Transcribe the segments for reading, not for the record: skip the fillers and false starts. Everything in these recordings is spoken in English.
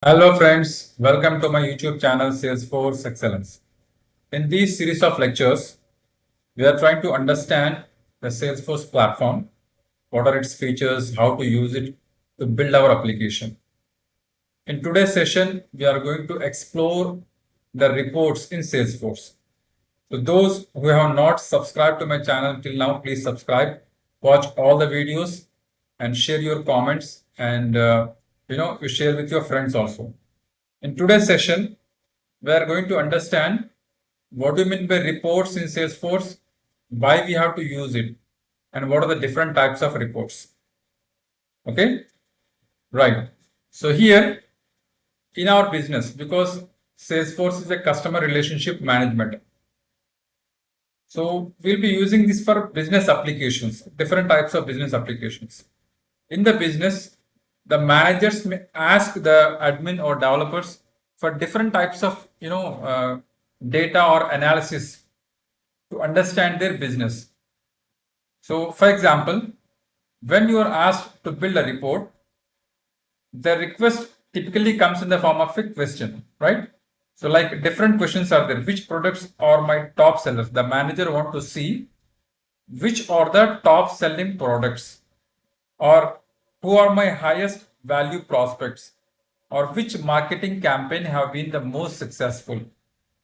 Hello friends, welcome to my YouTube channel Salesforce Excellence. In this series of lectures, we are trying to understand the Salesforce platform, what are its features, how to use it to build our application. In today's session, we are going to explore the reports in Salesforce. So those who have not subscribed to my channel till now, please subscribe, watch all the videos and share your comments and you share with your friends also. In today's session, we are going to understand what do you mean by reports in Salesforce, why we have to use it, and what are the different types of reports. Okay, right. So here in our business, because Salesforce is a customer relationship management. So we'll be using this for business applications, different types of business applications. In the business, the managers may ask the admin or developers for different types of data or analysis to understand their business. So for example, when you are asked to build a report, the request typically comes in the form of a question, right? So like different questions are there. Which products are my top sellers? The manager want to see which are the top selling products, or who are my highest value prospects, or which marketing campaign have been the most successful,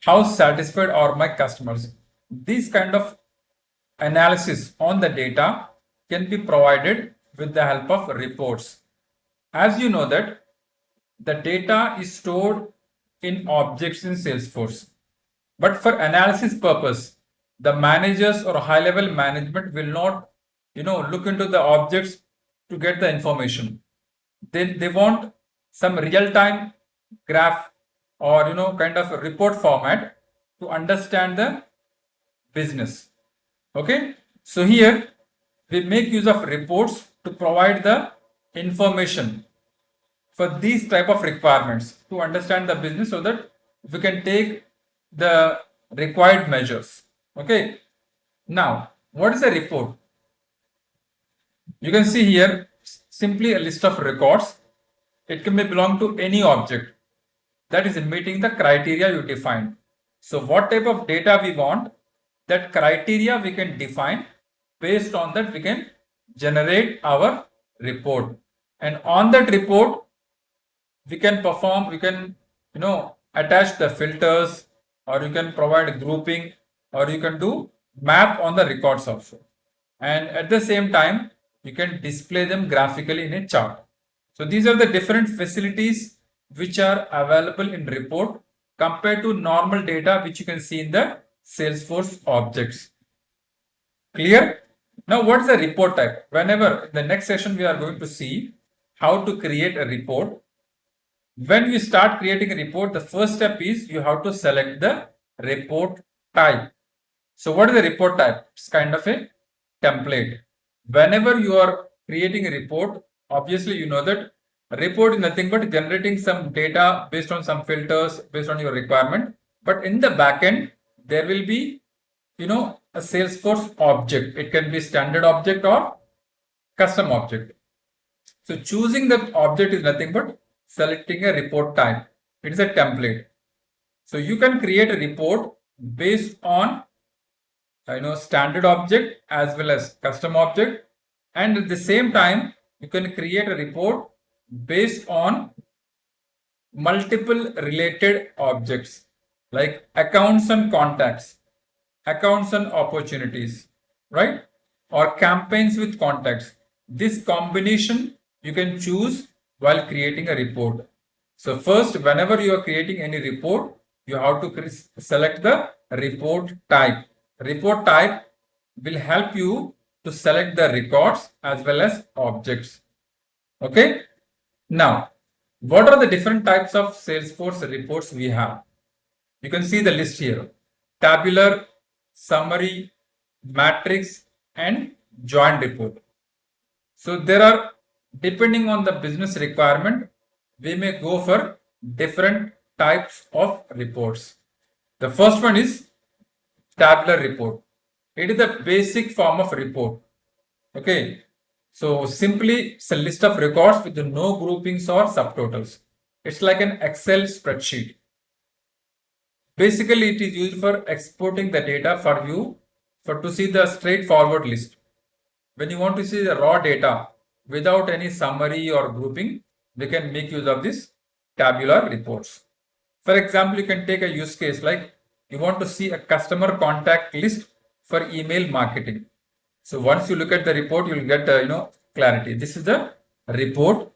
how satisfied are my customers. These kind of analysis on the data can be provided with the help of reports. As you know that the data is stored in objects in Salesforce, but for analysis purpose, the managers or high level management will not look into the objects to get the information. They want some real time graph or kind of a report format to understand the business. Okay, so here we make use of reports to provide the information for these type of requirements to understand the business, so that we can take the required measures. Okay, now what is a report? You can see here simply a list of records. It can be belong to any object that is meeting the criteria you defined. So what type of data we want, that criteria we can define. Based on that, we can generate our report, and on that report we can attach the filters, or you can provide grouping, or you can do map on the records also, and at the same time you can display them graphically in a chart. So these are the different facilities which are available in report compared to normal data which you can see in the Salesforce objects. Clear? Now what is a report type? Whenever in the next session we are going to see how to create a report. When you start creating a report, the first step is you have to select the report type. So what is the report type? It's kind of a template. Whenever you are creating a report, obviously you know that a report is nothing but generating some data based on some filters based on your requirement. But in the backend, there will be a Salesforce object. It can be standard object or custom object. So choosing the object is nothing but selecting a report type. It is a template. So you can create a report based on standard object as well as custom object, and at the same time you can create a report based on multiple related objects like accounts and contacts, accounts and opportunities, right? Or campaigns with contacts. This combination you can choose while creating a report. So first, whenever you are creating any report, you have to select the report type. Report type will help you to select the records as well as objects. Okay. Now, what are the different types of Salesforce reports we have? You can see the list here: tabular, summary, matrix, and joint report. So there are, depending on the business requirement, we may go for different types of reports. The first one is tabular report. It is the basic form of report. Okay. So simply it's a list of records with no groupings or subtotals. It's like an Excel spreadsheet. Basically, it is used for exporting the data for you for to see the straightforward list. When you want to see the raw data without any summary or grouping, we can make use of this tabular reports. For example, you can take a use case like you want to see a customer contact list for email marketing. So once you look at the report, you will get clarity. This is the report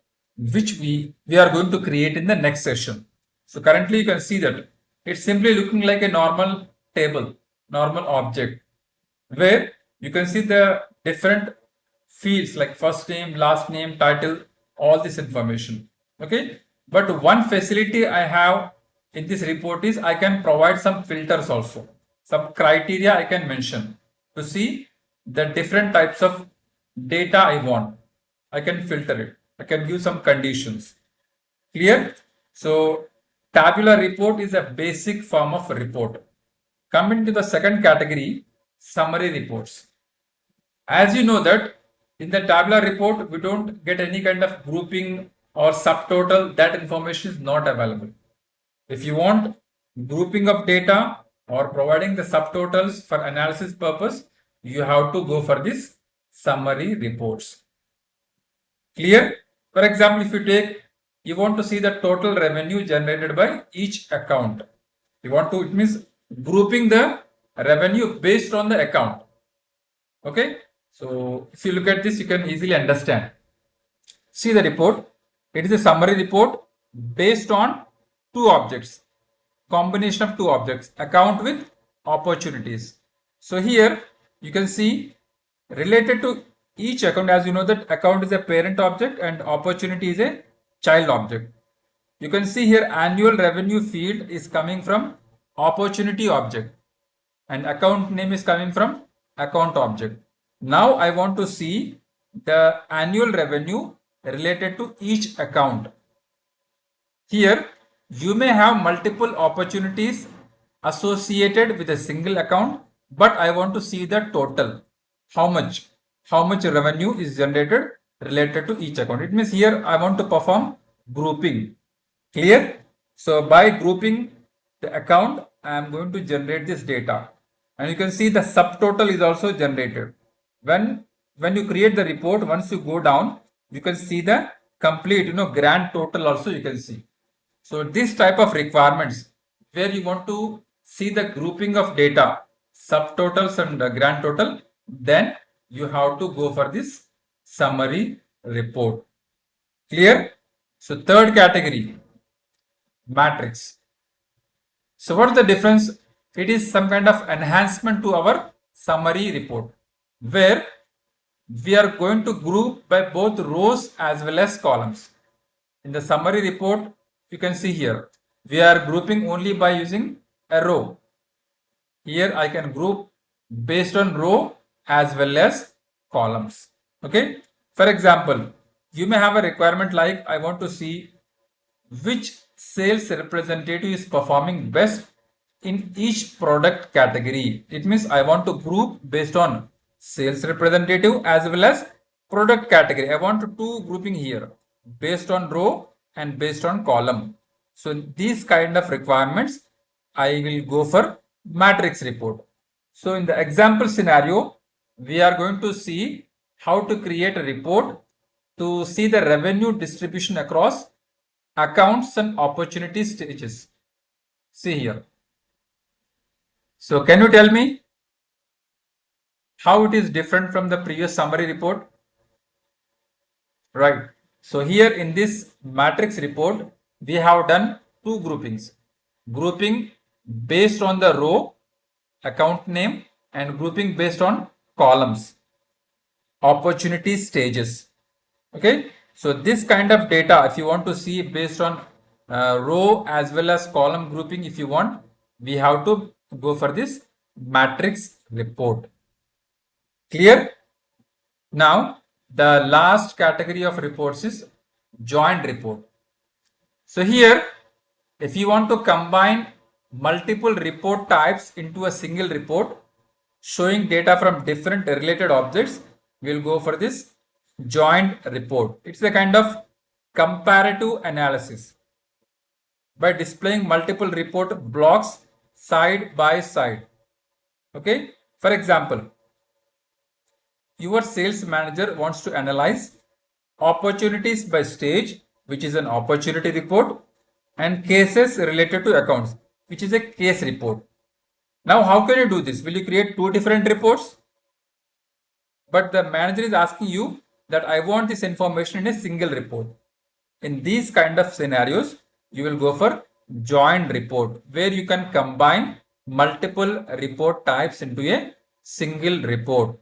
which we are going to create in the next session. So currently you can see that it's simply looking like a normal table, normal object, where you can see the different fields like first name, last name, title, all this information. Okay. But one facility I have in this report is I can provide some filters also. Some criteria I can mention to see the different types of data I want. I can filter it. I can give some conditions. Clear? So tabular report is a basic form of report. Coming to the second category, summary reports. As you know that in the tabular report, we don't get any kind of grouping or subtotal. That information is not available. If you want grouping of data or providing the subtotals for analysis purpose, you have to go for this summary reports. Clear? For example, if you want to see the total revenue generated by each account. It means grouping the revenue based on the account. Okay. So if you look at this, you can easily understand. See the report. It is a summary report based on two objects, combination of two objects, account with opportunities. So here you can see related to each account, as you know that account is a parent object and opportunity is a child object. You can see here annual revenue field is coming from opportunity object and account name is coming from account object. Now I want to see the annual revenue related to each account. Here you may have multiple opportunities associated with a single account, but I want to see the total. How much revenue is generated related to each account. It means here I want to perform grouping. Clear? So by grouping the account, I am going to generate this data. And you can see the subtotal is also generated. When you create the report, once you go down, you can see the complete, grand total also you can see. So this type of requirements where you want to see the grouping of data, subtotals and grand total, then you have to go for this summary report. Clear? So third category, matrix. So what is the difference? It is some kind of enhancement to our summary report where we are going to group by both rows as well as columns. In the summary report, you can see here, we are grouping only by using a row. Here I can group based on row as well as columns. Okay. For example, you may have a requirement like I want to see which sales representative is performing best in each product category. It means I want to group based on sales representative as well as product category. I want two grouping here based on row and based on column. So these kind of requirements I will go for matrix report. So in the example scenario, we are going to see how to create a report to see the revenue distribution across accounts and opportunity stages. See here. So can you tell me how it is different from the previous summary report? Right. So here in this matrix report, we have done two groupings. Grouping based on the row, account name, and grouping based on columns, opportunity stages. Okay. So this kind of data, if you want to see based on row as well as column grouping, if you want, we have to go for this matrix report. Clear? Now, the last category of reports is joint report. So here, if you want to combine multiple report types into a single report, showing data from different related objects, we'll go for this joint report. It's a kind of comparative analysis. by displaying multiple report blocks side by side. Okay. For example, your sales manager wants to analyze opportunities by stage, which is an opportunity report, and cases related to accounts, which is a case report. Now, how can you do this? Will you create two different reports? But the manager is asking you that I want this information in a single report. In these kind of scenarios, you will go for joint report, where you can combine multiple report types into a single report.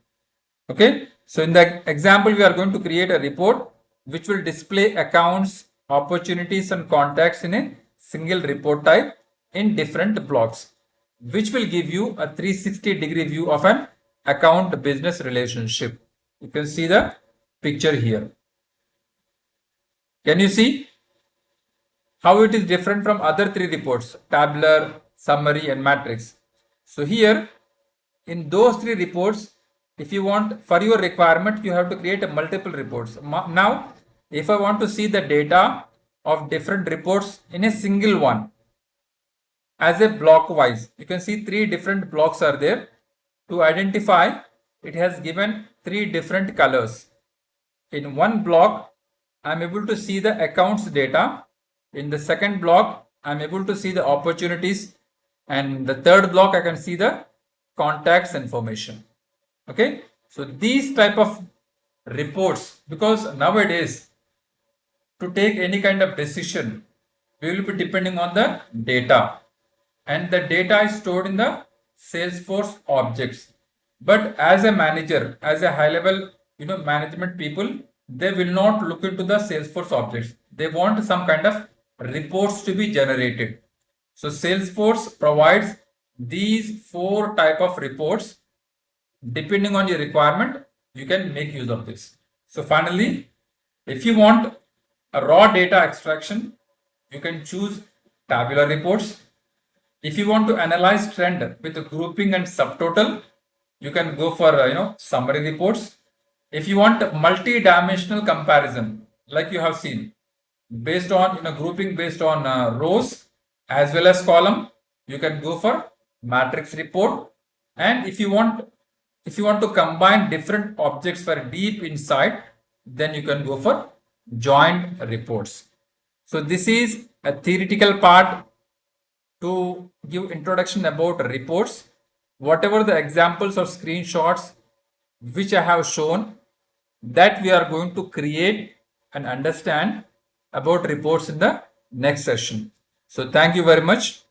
Okay. So in the example, we are going to create a report which will display accounts, opportunities and contacts in a single report type in different blocks, which will give you a 360-degree view of an account business relationship. You can see the picture here. Can you see how it is different from other three reports: tabular, summary and matrix? So here, in those three reports, if you want, for your requirement, you have to create a multiple reports. Now, if I want to see the data of different reports in a single one as a block wise, you can see three different blocks are there. To identify, it has given three different colors. In one block, I'm able to see the accounts data. In the second block, I'm able to see the opportunities. And the third block, I can see the contacts information. Okay. So these type of reports, because nowadays to take any kind of decision, we will be depending on the data, and the data is stored in the Salesforce objects. But as a manager, as a high level, management people, they will not look into the Salesforce objects. They want some kind of reports to be generated. So Salesforce provides these four type of reports. Depending on your requirement, you can make use of this. So finally, if you want a raw data extraction, you can choose tabular reports. If you want to analyze trend with a grouping and subtotal, you can go for summary reports. If you want multi-dimensional comparison, like you have seen, based on grouping based on rows as well as column, you can go for matrix report. And if you want to combine different objects for deep insight, then you can go for joint reports. So this is a theoretical part to give introduction about reports. Whatever the examples or screenshots which I have shown, that we are going to create and understand about reports in the next session. So thank you very much.